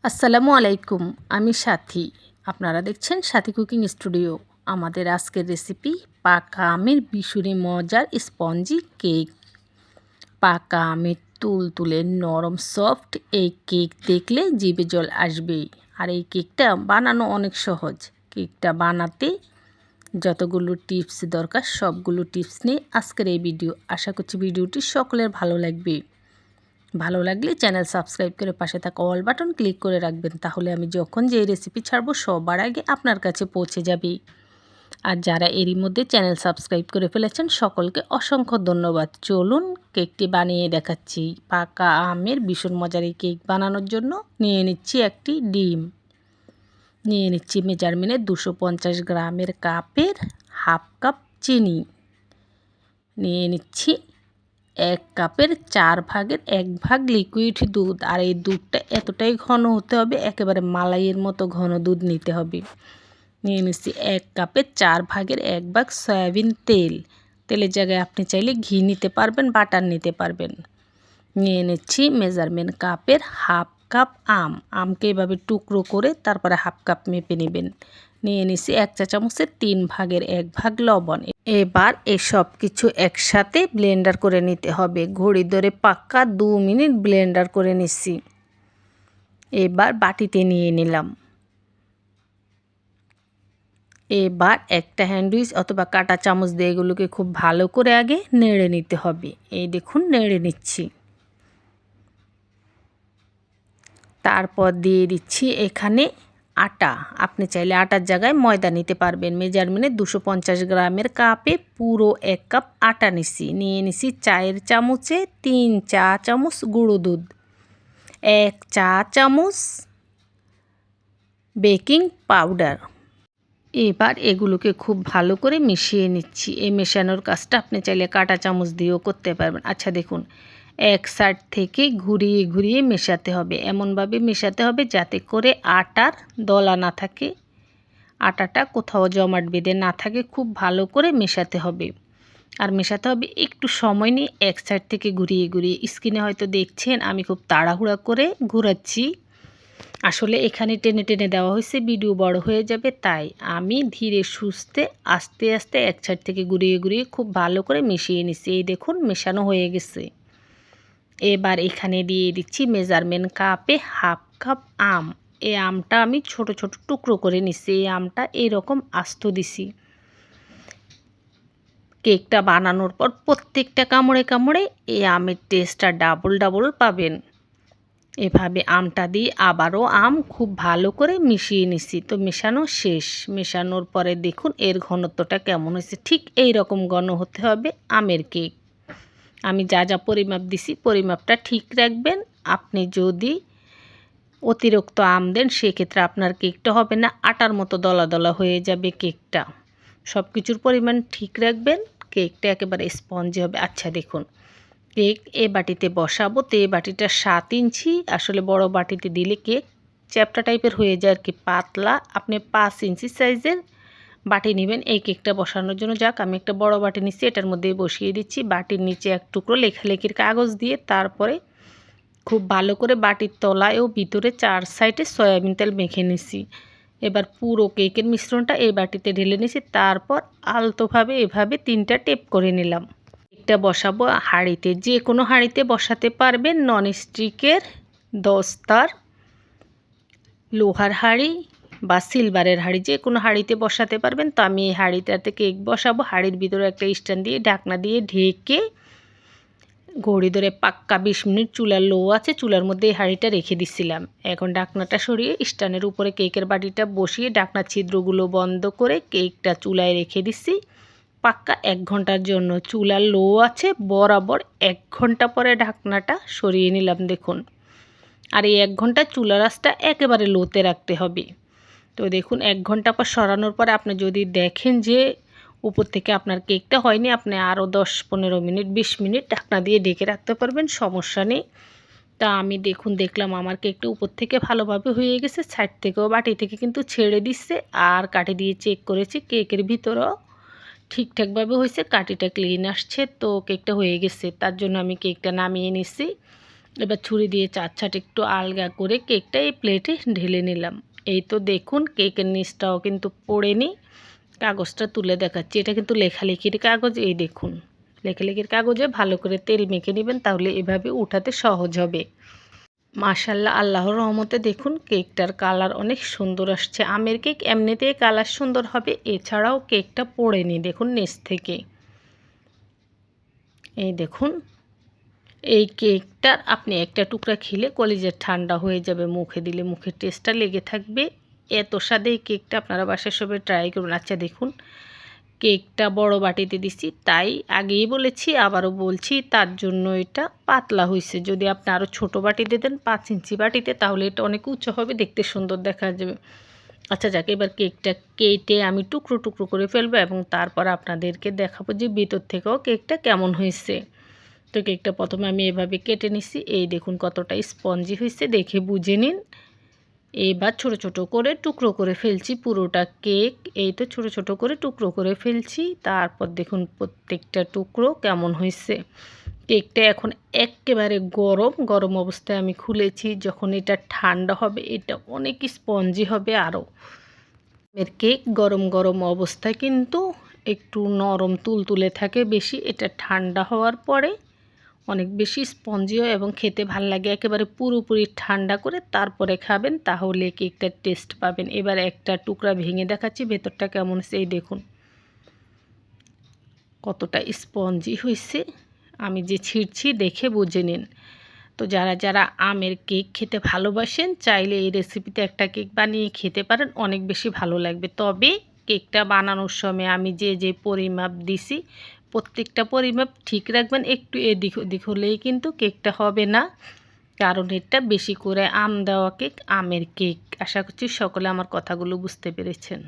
আসসালামু আলাইকুম। আমি সাথী। আপনারা দেখছেন সাথী কুকিং স্টুডিও। আমাদের আজকের রেসিপি পাকা আমের ভীষণই মজার স্পঞ্জি কেক। পাকা আমের তুলতুলে নরম সফট এই কেক দেখলে জিভে জল আসবেই। আর এই কেকটা বানানো অনেক সহজ। কেকটা বানাতে যতগুলো টিপস দরকার সবগুলো টিপস নিয়ে আজকের এই ভিডিও। আশা করছি ভিডিওটি সকলের ভালো লাগবে। ভালো লাগলে চ্যানেল সাবস্ক্রাইব করে পাশে থাকা অল বাটন ক্লিক করে রাখবেন, তাহলে আমি যখন যে রেসিপি ছাড়বো সবার আগে আপনার কাছে পৌঁছে যাবে। আর যারা এরই মধ্যে চ্যানেল সাবস্ক্রাইব করে ফেলেছেন সকলকে অসংখ্য ধন্যবাদ। চলুন কেকটি বানিয়ে দেখাচ্ছি। পাকা আমের ভীষণ মজার এই কেক বানানোর জন্য নিয়ে নিচ্ছি একটি ডিম, নিয়ে নিচ্ছি মেজারমেন্টে 250 গ্রামের কাপের হাফ কাপ চিনি, নিয়ে নিচ্ছি 1 কাপের 4 ভাগের 1 ভাগ লিকুইড দুধ। আর এই দুধটা এতটাই ঘন হতে হবে, একেবারে মালাইয়ের মতো ঘন দুধ নিতে হবে। নিয়ে নিচ্ছি 1 কাপের 4 ভাগের 1 ভাগ সয়াবিন তেল। তেলের জায়গায় আপনি চাইলে ঘি নিতে পারবেন, বাটার নিতে পারবেন। নিয়ে নিচ্ছি মেজারমেন্ট কাপের হাফ কাপ আমকে এভাবে টুকরো করে তারপরে হাফ কাপ মেপে নেবেন। নিয়ে নিচ্ছি 1 চা চামচের 3 ভাগের 1 ভাগ লবণ। এবার এসব কিছু একসাথে ব্লেন্ডার করে নিতে হবে। ঘড়ি ধরে পাক্কা 2 মিনিট ব্লেন্ডার করে নিচ্ছি। এবার বাটিতে নিয়ে নিলাম। এবার একটা হ্যান্ডউইচ অথবা কাঁটা চামচ দিয়ে এগুলোকে খুব ভালো করে আগে নেড়ে নিতে হবে। এই দেখুন নেড়ে নিচ্ছি। তারপর দিয়ে দিচ্ছি এখানে আটা। আপনি চাইলে আটার জায়গায় ময়দা নিতে পারবেন। মেজারমেন্টে 250 গ্রামের কাপে পুরো 1 কাপ আটা নিচ্ছি। নিয়ে নিচ্ছি চায়ের চামচে 3 চা চামচ গুঁড়ো দুধ, 1 চা চামচ বেকিং পাউডার। এবার এগুলোকে খুব ভালো করে মিশিয়ে নিচ্ছি। এই মেশানোর কাজটা আপনি চাইলে কাঁটা চামচ দিয়েও করতে পারবেন। আচ্ছা দেখুন, এক সাইড থেকে ঘুরিয়ে ঘুরিয়ে মেশাতে হবে। এমনভাবে মেশাতে হবে যাতে করে আটার দলা না থাকে, আটাটা কোথাও জমাট বেঁধে না থাকে। খুব ভালো করে মেশাতে হবে। আর মেশাতে হবে একটু সময় নিয়ে, এক সাইড থেকে ঘুরিয়ে ঘুরিয়ে। স্ক্রিনে হয়তো দেখছেন আমি খুব তাড়াহুড়া করে ঘোরাচ্ছি। আসলে এখানে টেনে টেনে দেওয়া হয়েছে, ভিডিও বড় হয়ে যাবে, তাই আমি ধীরে সুস্থে আস্তে আস্তে এক সাইড থেকে ঘুরিয়ে ঘুরিয়ে খুব ভালো করে মিশিয়ে নিচ্ছি। এই দেখুন মেশানো হয়ে গেছে। এবার এখানে দিয়ে দিচ্ছি মেজারমেন্ট কাপে হাফ কাপ আম। এই আমটা আমি ছোট ছোট টুকরো করে নিচ্ছি। এই আমটা এইরকম আস্ত দিছি। কেকটা বানানোর পর প্রত্যেকটা কামড়ে কামড়ে এই আমের টেস্টটা ডাবল ডাবল পাবেন। এভাবে আমটা দিয়ে আবারও আম খুব ভালো করে মিশিয়ে নিচ্ছি। তো মেশানো শেষ। মেশানোর পরে দেখুন এর ঘনত্বটা কেমন হয়েছে। ঠিক এই রকম ঘন হতে হবে আমের কেক। আমি যা যা পরিমাপ দিছি পরিমাপটা ঠিক রাখবেন। আপনি যদি অতিরিক্ত আম দেন সেক্ষেত্রে আপনার কেকটা হবে না, আটার মতো দলা দলা হয়ে যাবে কেকটা। সব কিছুর পরিমাণ ঠিক রাখবেন, কেকটা একেবারে স্পঞ্জি হবে। আচ্ছা দেখুন, কেক এ বাটিতে বসাবো। তো এই বাটিটা 7 ইঞ্চি। আসলে বড় বাটিতে দিলে কেক চ্যাপ্টা টাইপের হয়ে যায় আর কি, পাতলা। আপনি 5 ইঞ্চি সাইজের বাটি নেবেন এই কেকটা বসানোর জন্য। যাক, আমি একটা বড় বাটি নিচ্ছি, এটার মধ্যে বসিয়ে দিচ্ছি। বাটির নিচে এক টুকরো লেখালেখির কাগজ দিয়ে তারপরে খুব ভালো করে বাটির তলায় ও ভিতরে 4 সাইডে সয়াবিন তেল মেখে নিচ্ছি। এবার পুরো কেকের মিশ্রণটা এই বাটিতে ঢেলে নিচ্ছি। তারপর আলতোভাবে এভাবে 3টা টেপ করে নিলাম। কেকটা বসাবো হাঁড়িতে। যে কোনো হাঁড়িতে বসাতে পারবেন, ননস্টিকের, দস্তার, লোহার হাঁড়ি বা সিলভারের হাঁড়ি, যে কোনো হাঁড়িতে বসাতে পারবেন। তো আমি এই হাঁড়িটাতে কেক বসাবো। হাঁড়ির ভিতরে একটা স্ট্যান্ড দিয়ে ঢাকনা দিয়ে ঢেকে ঘড়ি ধরে পাক্কা 20 মিনিট চুলার লো আছে, চুলার মধ্যে এই হাঁড়িটা রেখে দিচ্ছিলাম। এখন ঢাকনাটা সরিয়ে স্ট্যান্ডের উপরে কেকের বাটিটা বসিয়ে ঢাকনার ছিদ্রগুলো বন্ধ করে কেকটা চুলায় রেখে দিচ্ছি পাক্কা 1 ঘন্টার জন্য। চুলার লো আছে বরাবর। 1 ঘন্টা পরে ঢাকনাটা সরিয়ে নিলাম দেখুন। আর এই 1 ঘন্টা চুলার আঁচটা একেবারে লোতে রাখতে হবে। তো দেখুন 1 ঘন্টা পর সরানোর পরে আপনি যদি দেখেন যে উপর থেকে আপনার কেকটা হয়নি, আপনি আরও 10-15 মিনিট 20 মিনিট ঢাকনা দিয়ে ঢেকে রাখতে পারবেন, সমস্যা নেই। তা আমি দেখলাম আমার কেকটা উপর থেকে ভালোভাবে হয়ে গেছে, সাইড থেকেও বাটি থেকে কিন্তু ছেড়ে দিচ্ছে। আর কাঠি দিয়ে চেক করেছি কেকের ভিতরেও ঠিকঠাকভাবে হয়েছে, কাঠিটা ক্লিন আসছে। তো কেকটা হয়ে গেছে, তার জন্য আমি কেকটা নামিয়ে নিচ্ছি। এবার ছুরি দিয়ে চার একটু আলগা করে কেকটা এই প্লেটে ঢেলে নিলাম। এই তো দেখুন কেকের নিচটাও কিন্তু পড়েনি। কাগজটা তুলে দেখাচ্ছি, এটা কিন্তু লেখালেখির কাগজ। এই দেখুন লেখালেখির কাগজে ভালো করে তেল মেখে নেবেন, তাহলে এভাবে উঠাতে সহজ হবে। মাশাআল্লাহ, আল্লাহর রহমতে দেখুন কেকটার কালার অনেক সুন্দর আসছে। আমের কেক এমনিতেই কালার সুন্দর হবে, এছাড়াও কেকটা পড়েনি দেখুন নিচ থেকে। এই দেখুন এই কেকটার আপনি একটা টুকরা খেলে কলিজা ঠান্ডা হয়ে যাবে, মুখে দিলে মুখের টেস্টটা লেগে থাকবে। এত স্বাদে এই কেকটা আপনারা বাসায় সবাই ট্রাই করুন। আচ্ছা দেখুন কেকটা বড় বাটিতে দিছি, তাই আগেই বলেছি আবারও বলছি, তার জন্য এটা পাতলা হয়েছে। যদি আপনি আরও ছোটো বাটিতে দেন 5 ইঞ্চি বাটিতে, তাহলে এটা অনেক উঁচু হবে, দেখতে সুন্দর দেখা যাবে। আচ্ছা যাক, এবার কেকটা কেটে আমি টুকরো টুকরো করে ফেলবো এবং তারপর আপনাদেরকে দেখাবো যে ভিতর থেকেও কেকটা কেমন হয়েছে। তো কেকটা প্রথমে আমি এভাবে কেটে নিছি। এই দেখুন কতটা স্পঞ্জি হয়েছে, দেখে বুঝে নিন। এবার ছোট ছোট করে টুকরো করে ফেলছি পুরোটা কেক। এই তো ছোট ছোট করে টুকরো করে ফেলছি। তারপর দেখুন প্রত্যেকটা টুকরো কেমন হয়েছে। কেকটা এখন একেবারে গরম গরম অবস্থায় আমি খুলেছি। যখন এটা ঠান্ডা হবে এটা অনেক স্পঞ্জি হবে আরও। এর কেক গরম গরম অবস্থায় কিন্তু একটু নরম তুলতুলে থাকে বেশি, এটা ঠান্ডা হওয়ার পরে অনেক বেশি স্পঞ্জি হয় এবং খেতে ভাল লাগে। একেবারে পুরোপুরি ঠান্ডা করে তারপরে খাবেন, তাহলে কেকটার টেস্ট পাবেন। এবার একটা টুকরা ভেঙে দেখাচ্ছি ভেতরটা কেমন হয়েছে। এই দেখুন কতটা স্পঞ্জি হয়েছে, আমি যে ছিঁড়ছি দেখে বুঝে নিন। তো যারা যারা আমের কেক খেতে ভালোবাসেন চাইলে এই রেসিপিতে একটা কেক বানিয়ে খেতে পারেন, অনেক বেশি ভালো লাগবে। তবে কেকটা বানানোর সময় আমি যে যে পরিমাপ দিছি প্রত্যেকটা পরিমাপ ঠিক রাখবেন। একটু এদিক ওদিক হলেই কিন্তু কেকটা হবে না, কারণ এটা বেশি করে আম দেওয়া কেক, আমের কেক। আশা করছি সকলে আমার কথাগুলো বুঝতে পেরেছেন।